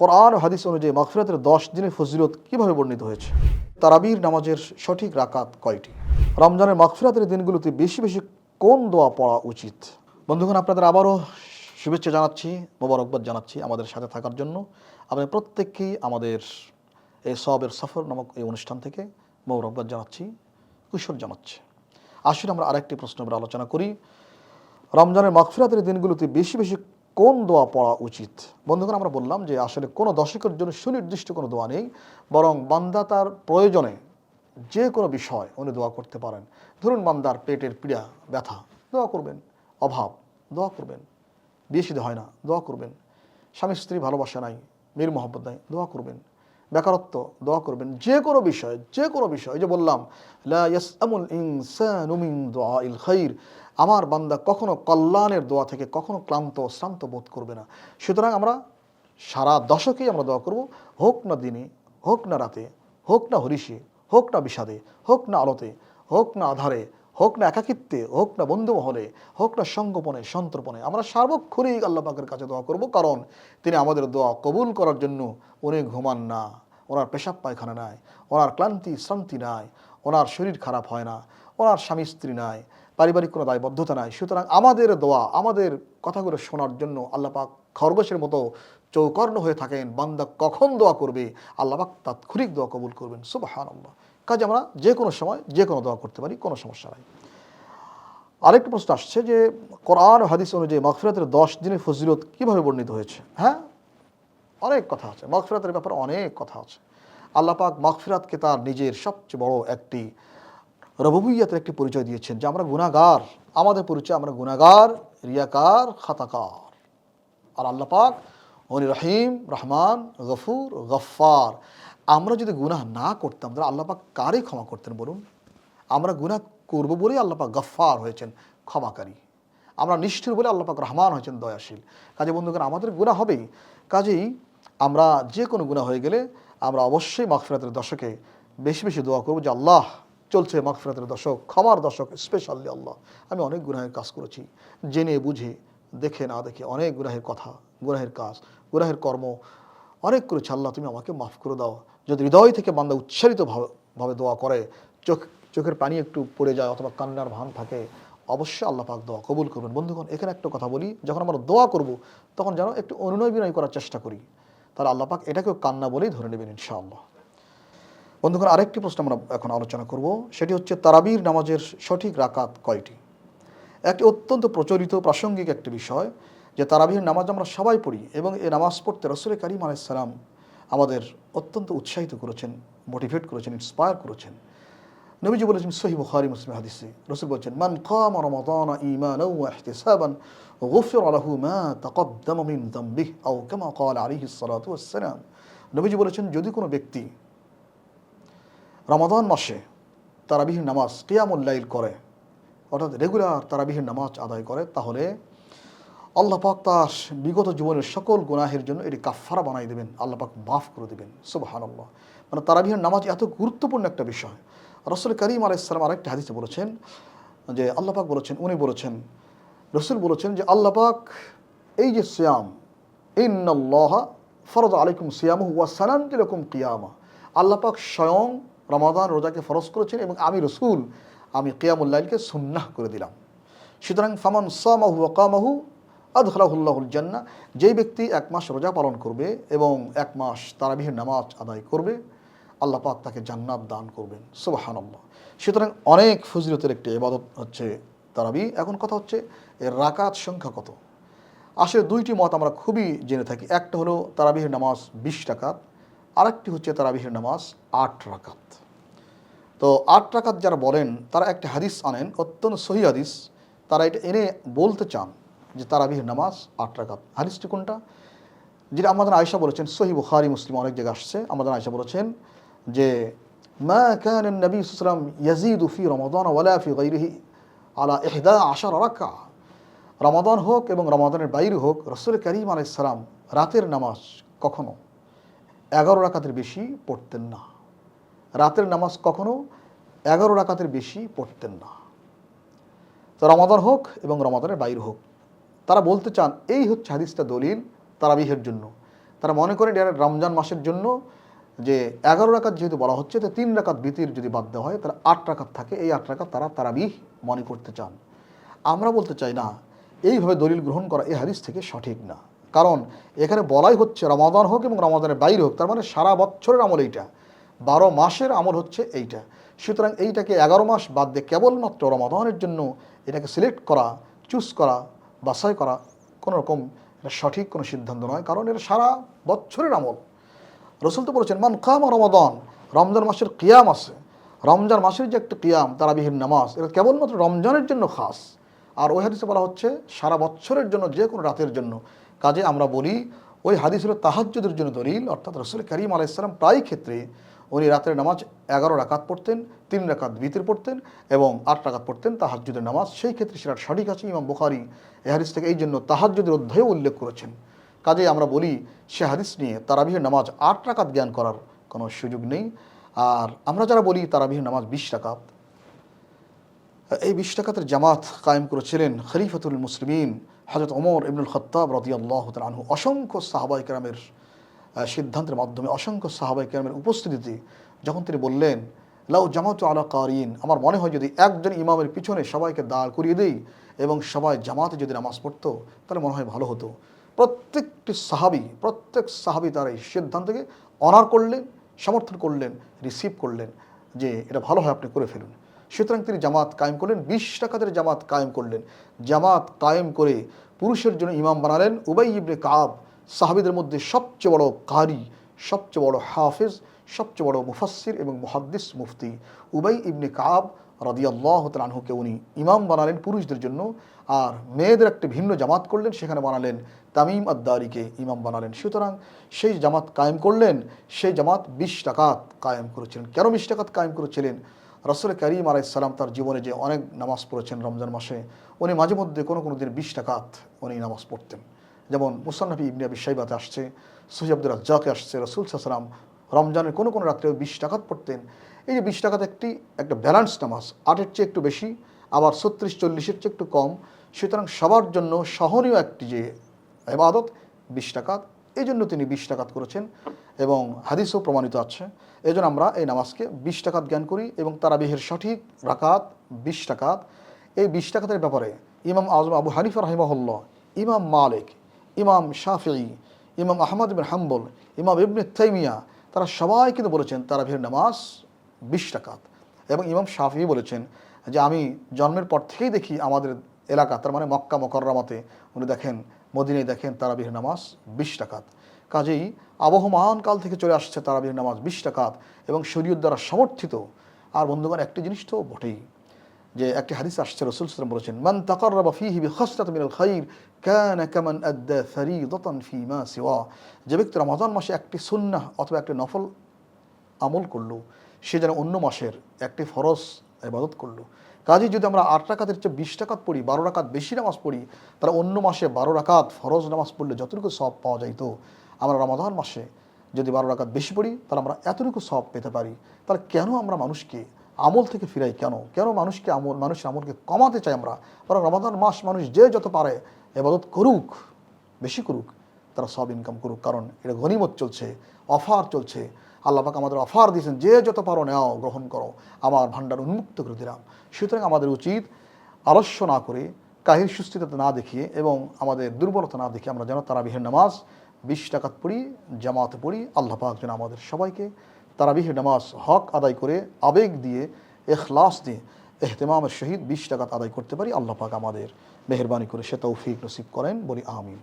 কোরআন ও হাদিস অনুযায়ী মাগফিরাতের 10 দিনের ফজিলত কিভাবে বর্ণিত হয়েছে? তারাবির নামাজের সঠিক রাকাত কয়টি? রমজানের মাগফিরাতের দিনগুলোতে বেশি বেশি কোন দোয়া পড়া উচিত? বন্ধুগণ, আপনাদের আবারও শুভেচ্ছা জানাচ্ছি, মোবারকবাদ জানাচ্ছি আমাদের সাথে থাকার জন্য। আপনাদের প্রত্যেককেই আমাদের এই সওয়াবের সফর নামক এই অনুষ্ঠান থেকে মোবারকবাদ জানাচ্ছি, কুশল জানাচ্ছি। আসলে আমরা আরেকটি প্রশ্ন আমরা আলোচনা করি। রমজানের মাগফিরাতের দিনগুলোতে বেশি বেশি কোন দোয়া পড়া উচিত? বন্ধুগণ, আমরা বললাম যে আসলে কোনো দশকের জন্য সুনির্দিষ্ট কোনো দোয়া নেই, বরং বান্দা তার প্রয়োজনে যে কোনো বিষয় উনি দোয়া করতে পারেন। ধরুন, বান্দার পেটের পীড়া, ব্যথা, দোয়া করবেন। অভাব, দোয়া করবেন। বিয়ে শাদী হয় না, দোয়া করবেন। স্বামী স্ত্রী ভালোবাসা নাই, মীর মোহাম্মদ নাই, দোয়া করবেন। বেকারত্ব, দোয়া করবেন। যে কোনো বিষয়, যে কোনো বিষয়, যে বললাম লা ইয়াসআমুল ইনসানু মিন দুআইল খাইর, আমার বান্দা কখনো কল্যাণের দোয়া থেকে কখনো শ্রান্ত বোধ করবে না। সুতরাং আমরা সারা দশকেই আমরা দোয়া করব, হোক না দিনে, হোক না রাতে, হোক না হরিষে, হোক না বিষাদে, হোক না আলোতে, হোক না আধারে, হোক না একাকিত্বে, হোক না বন্ধুমহলে, হোক না সঙ্গোপনে সন্তর্পণে, আমরা সার্বক্ষণিক আল্লাহ পাকের কাছে দোয়া করব। কারণ তিনি আমাদের দোয়া কবুল করার জন্য উনি ঘুমান না, ওনার পেশাব পায়খানা নাই, ওনার ক্লান্তি শ্রান্তি নাই, ওনার শরীর খারাপ হয় না, ওনার স্বামী স্ত্রী নাই, পারিবারিক কোনো দায়বদ্ধতা নাই। সুতরাং আমাদের দোয়া, আমাদের কথাগুলো শোনার জন্য আল্লাহ পাক খরগোশের মতো চৌকর্ণ হয়ে থাকেন। বান্দা কখন দোয়া করবে, আল্লাহ পাক তাৎক্ষণিক দোয়া কবুল করবেন। সুবহানাল্লাহ। কাজে আমরা যে কোনো সময় যে কোনো দোয়া করতে পারি, কোনো সমস্যা নাই। আরেকটা প্রশ্ন আসছে যে কোরআন ও হাদিস অনুযায়ী মাগফিরাতের 10 দিনের ফজিলত কিভাবে বর্ণিত হয়েছে? হ্যাঁ, অনেক কথা আছে মাগফিরাতের ব্যাপারে, অনেক কথা আছে। আল্লাহ পাক মাগফিরাতকে তার নিজের সবচেয়ে বড় একটি রবুবিয়তের একটি পরিচয় দিয়েছেন যে আমরা গুনাহগার। আমাদের পরিচয়, আমরা গুনাহগার, রিয়াকার, খাতাকার। আর আল্লাহ পাক উনি রহিম, রহমান, গফুর, গফফার। আমরা যদি গুনাহ না করতাম তাহলে আল্লাহ পাক কারই ক্ষমা করতেন বলুন? আমরা গুনাহ করব বলেই আল্লাহ পাক গফফার হয়েছেন, ক্ষমাকারী। আমরা নিষ্ঠুর বলে আল্লাহ পাক রহমান হয়েছেন, দয়াশীল। কাজে বন্ধুগণ, আমাদের গুনাহ হবেই। কাজেই আমরা যে কোনো গুনাহ হয়ে গেলে আমরা অবশ্যই মাগফিরাতের দশকে বেশি বেশি দোয়া করব যে আল্লাহ, চলছে মাগফিরাতের দশক, ক্ষমার দশক, স্পেশালি আল্লাহ, আমি অনেক গুনাহের কাজ করেছি, জেনে বুঝে, দেখে না দেখে অনেক গুনাহের কথা, গুনাহের কাজ, গুনাহের কর্ম অনেক করেছি। আল্লাহ, তুমি আমাকে মাফ করে দাও। যদি হৃদয় থেকে বান্দা উচ্চারিতভাবে দোয়া করে, চোখের পানি একটু পড়ে যায় অথবা কান্নার ভান থাকে, অবশ্যই আল্লাহ পাক দোয়া কবুল করবেন। বন্ধুগণ, এখানে একটা কথা বলি, যখন আমরা দোয়া করব তখন যেন একটু অনুনয় বিনয় করার চেষ্টা করি, তাহলে আল্লাহ পাক এটাকেও কান্না বলেই ধরে নেবেন ইনশাআল্লাহ। বন্ধুগণ, আরেকটি প্রশ্ন আমরা এখন আলোচনা করব, সেটি হচ্ছে তারাবির নামাজের সঠিক রাকাত কয়টি? একটি অত্যন্ত প্রচলিত প্রাসঙ্গিক একটি বিষয় যে তারাবির নামাজ আমরা সবাই পড়ি এবং এই নামাজ পড়তে রাসূল কারীম আলাইহিস সালাম আমাদের অত্যন্ত উৎসাহিত করেছেন, মোটিভেট করেছেন, ইন্সপায়ার করেছেন। নবীজি বলেছেন সহিহ বুখারী মুসলিম হাদিসে, রাসূল বলেছেন মান কামা রমাদানা ঈমানাও ওয়া ইহতিসাবান গুফিরা লাহু মা তাকদ্দামা মিন যামবিহি আও কামা ক্বালা আলাইহিস সালাতু ওয়াস সালাম। নবীজি বলেছেন, যদি কোনো ব্যক্তি রমাদান মাসে তারাবির নামাজ কিয়ামুল লাইল করে, অর্থাৎ রেগুলার তারাবিহের নামাজ আদায় করে, তাহলে আল্লাহ পাক তার বিগত জীবনের সকল গুনাহের জন্য এটি কাফফারা বানাই দেবেন, আল্লাহ পাক মাফ করে দেবেন। সুবহানাল্লাহ। মানে তারাবিহের নামাজ এত গুরুত্বপূর্ণ একটা বিষয়। রাসূল কারীম আলাইহিস সালাম আরেকটা হাদিসে বলেছেন যে আল্লাহ পাক বলেছেন, উনি বলেছেন, রাসূল বলেছেন যে আল্লাহ পাক এই যে সিয়াম, ইন্নাল্লাহা ফারাদা আলাইকুম সিয়ামাহু ওয়া সানানতু লাকুম কিয়ামা, আল্লাহ পাক স্বয়ং রমাদান রোজাকে ফরজ করেছেন এবং আমি রাসূল, আমি কিয়ামুল লাইলকে সুন্নাহ করে দিলাম। সুতরাং ফামান সামাহু ওয়া কামাহু আদখালাহুল্লাহুল জান্নাহ, যেই ব্যক্তি এক মাস রোজা পালন করবে এবং এক মাস তারাবিহের নামাজ আদায় করবে, আল্লাহ পাক তাকে জান্নাত দান করবেন। সুবহানাল্লাহ। সুতরাং অনেক ফজিলতের একটি ইবাদত হচ্ছে তারাবি। এখন কথা হচ্ছে এর রাকাত সংখ্যা কত? আসলে দুইটি মত আমরা খুবই জেনে থাকি। একটা হলো তারাবিহের নামাজ 20 রাকাত, আরেকটি হচ্ছে তারাবিহের নামাজ 8 রাকাত। তো 8 রাকাত যারা বলেন তারা একটা হাদিস আনেন, অত্যন্ত সহিহ হাদিস। তারা এটা এনে বলতে চান যে তারাবিহের নামাজ 8 রাকাত। হাদিসটি কোনটা? যেটা আমাদের আয়েশা বলেছেন, সহিহ বুখারী মুসলিম অনেক জায়গায় আসছে। আমাদের আয়েশা বলেছেন যে মা কানা নবী সাল্লাল্লাহু আলাইহি ওয়াসাল্লাম ইয়াজিদু ফি রমাদান ওয়ালা ফি গায়রিহি আলা 11 রাকা। রমাদান হোক এবং রমাদানের বাইরে হোক, রাসূল কারীম আলাইহিস সালাম রাতের নামাজ কখনো 11 রাকাতের বেশি পড়তেন না। রাতের নামাজ কখনো 11 রাকাতের বেশি পড়তেন না। তো রমাদান হোক এবং রমাদানের বাইরে হোক, তারা বলতে চান এই হচ্ছে হাদিসটা দলিল তারাবিহের জন্য। তারা মনে করেন এটা রমজান মাসের জন্য যে 11 রাকাত যেহেতু বলা হচ্ছে, তো 3 রাকাত বিতির যদি বাদ দেওয়া হয় তাহলে 8 রাকাত থাকে, এই 8 রাকাত তারা তারাবিহ মনে করতে চান। আমরা বলতে চাই না, এইভাবে দলিল গ্রহণ করা এই হাদিস থেকে সঠিক না। কারণ এখানে বলাই হচ্ছে রমাদান হোক এবং রমাদানের বাইরে হোক, তার মানে সারা বছরের আমল এইটা, 12 মাসের আমল হচ্ছে এইটা। সুতরাং এইটাকে 11 মাস বাদ দিয়ে কেবলমাত্র রমাদানের জন্য এটাকে সিলেক্ট করা, চুজ করা, বাছাই করা কোনো রকম এটা সঠিক কোনো সিদ্ধান্ত নয়, কারণ এটা সারা বছরের আমল। রসুল তো বলেছেন মান কামা রমাদান, রমজান মাসের কিয়াম আছে, রমজান মাসের যে একটা কিয়াম তারাবিহির নামাজ, এটা কেবলমাত্র রমজানের জন্য খাস। আর ওই হাদিসে বলা হচ্ছে সারা বছরের জন্য, যে কোনো রাতের জন্য। কাজে আমরা বলি ওই হাদিস হলো তাহাজ্জুদের জন্য দলিল, অর্থাৎ রসুল করিম আলাইহিস সালাম প্রায় ক্ষেত্রে উনি রাতের নামাজ 11 রাকাত পড়তেন, 3 রাকাত বিতির পড়তেন এবং 8 রাকাত পড়তেন তাহাজ্জুদের নামাজ। সেই ক্ষেত্রে সেটা সঠিক আছে। ইমাম বুখারী এই হাদিস থেকে এই জন্য তাহাজ্জুদের অধ্যায়ও উল্লেখ করেছেন। কাজেই আমরা বলি সে হাদিস নিয়ে তারাবিহের নামাজ 8 রাকাত জ্ঞান করার কোনো সুযোগ নেই। আর আমরা যারা বলি তারাবিহের নামাজ 20 রাকাত, এই 20 রাকাতের জামাত কায়েম করেছিলেন খলিফাতুল মুসলিমিন হযরত ওমর ইবনুল খাত্তাব রাদিয়াল্লাহু তাআলা আনহু। অসংখ্য সাহাবায়ে কেরামের সিদ্ধান্তের মাধ্যমে, অসংখ্য সাহাবায়ে কেরামের উপস্থিতিতে যখন তিনি বললেন লাউ জামাতু আলা কারিন, আমার মনে হয় যদি একজন ইমামের পিছনে সবাইকে দাঁড় করিয়ে দেই এবং সবাই জামাতে যদি নামাজ পড়তো তাহলে মনে হয় ভালো হতো। প্রত্যেক সাহাবী তার এই সিদ্ধান্তকে অনার করলেন, সমর্থন করলেন, রিসিভ করলেন যে এটা ভালো হয়, আপনি করে ফেলুন। সুতরাং তিনি জামাত কায়েম করলেন, 20 রাকাতের জামাত কায়েম করলেন। জামাত কায়েম করে পুরুষের জন্য ইমাম বানালেন উবাই ইবনে কাব, সাহাবীদের মধ্যে সবচেয়ে বড় কারি, সবচেয়ে বড় হাফেজ, সবচেয়ে বড় মুফাসসির এবং মুহাদ্দিস মুফতি উবাই ইবনে কাব রাদিয়াল্লাহু তাআলা আনহুকে উনি ইমাম বানালেন পুরুষদের জন্য। আর মেয়েদের একটি ভিন্ন জামাত করলেন, সেখানে বানালেন তামিম আদ-দারিকে ইমাম বানালেন। সুতরাং সেই জামাত কায়েম করলেন, সেই জামাত 20 রাকাত কায়েম করেছিলেন। কেন 20 রাকাত কায়েম করেছিলেন? রাসূল করিম আলাইহিস সালাম তার জীবনে যে অনেক নামাজ পড়েছেন রমজান মাসে, উনি মাঝে মধ্যে কোনো দিন 20 রাকাত উনি নামাজ পড়তেন। যেমন মুসান্নাফ ইবনে আবি শাইবাতে আসছে, সহিহ আব্দুর রাজ্জাকে আসছে, রাসূল সাল্লাল্লাহু আলাইহি ওয়াসাল্লাম রমজানের কোনো রাত্রে 20 রাকাত পড়তেন। এই যে 20 রাকাত একটা ব্যালেন্স নামাজ, 8-এর চেয়ে একটু বেশি, আবার 36-40-এর চেয়ে একটু কম। সুতরাং সবার জন্য সহনীয় একটি যে ইবাদত 20 রাকাত, এই জন্য তিনি 20 রাকাত করেছেন এবং হাদিসও প্রমাণিত আছে। এই জন্য আমরা এই নামাজকে 20 রাকাত জ্ঞান করি এবং তারাবিহের সঠিক রাকাত 20 রাকাত। এই 20 রাকাতের ব্যাপারে ইমাম আযম আবু হানিফা রাহিমাহুল্লাহ, ইমাম মালিক, ইমাম শাফিঈ, ইমাম আহমদ বিন হাম্বল, ইমাম ইবনে তাইমিয়া, তারা সবাই কিন্তু বলেছেন তারাবিহের নামাজ 20 রাকাত। এবং ইমাম শাফিঈ বলেছেন যে আমি জন্মের পর থেকেই দেখি আমাদের এলাকা, তার মানে মক্কা মুকাররমাতে, উনি দেখেন মদিনায় দেখেন তারাবিহের নামাজ 20 রাকাত। কাজেই আবহমান কাল থেকে চলে আসছে তারাবিহের নামাজ 20 রাকাত এবং শরীয়ত দ্বারা সমর্থিত। আর বন্ধুগণ, একটি জিনিস তো বটেই যে একটি হাদিস আসছে, রাসূল সাল্লাল্লাহু আলাইহি ওয়াসাল্লাম বলেছেন মান তাকাররাবা ফীহি বিখাসলাতিন মিনাল খায়র কানা কামান আদ্দা ফরিদাতান ফীমা সিওয়া। যে ব্যক্তি রমাদান মাসে একটি সুন্নাহ অথবা একটি নফল আমল করলো, সে যেন অন্য মাসের একটি ফরজ ইবাদত করলো। কাজেই যদি আমরা 8 রাকাতের চেয়ে 20 রাকাত পড়ি, 12 রাকাত বেশি নামাজ পড়ি, তাহলে অন্য মাসে 12 রাকাত ফরজ নামাজ পড়লে যতটুকু সওয়াব পাওয়া যাইতো, আমরা রমাদান মাসে যদি 12 রাকাত বেশি পড়ি তাহলে আমরা এতটুকু সওয়াব পেতে পারি। তাহলে কেন আমরা মানুষকে আমল থেকে ফিরাই? কেন মানুষের আমলকে কমাতে চাই আমরা? বরং রমাদান মাস মানুষ যে যত পারে ইবাদত করুক, বেশি করুক, তারা সব ইনকাম করুক। কারণ এটা গনিমত চলছে, অফার চলছে। আল্লাহ পাক আমাদের অফার দিয়েছেন, যে যত পারো নাও, গ্রহণ করো, আমার ভান্ডার উন্মুক্ত করে দিলাম। সুতরাং আমাদের উচিত আলস্য না করে, কাহির সুস্থিরতা না দেখিয়ে এবং আমাদের দুর্বলতা না দেখিয়ে আমরা যেন তারাবিহের নামাজ 20 রাকাত পড়ি, জামাতে পড়ি। আল্লাহ পাক যেন আমাদের সবাইকে তারাবিহের নামাজ হক আদায় করে, আবেগ দিয়ে, ইখলাস দিয়ে, ইহতিমামের সহিত 20 রাকাত আদায় করতে পারি। আল্লাহ পাক আমাদের মেহেরবানি করে সে তৌফিক নসিব করেন, বলি আমিন।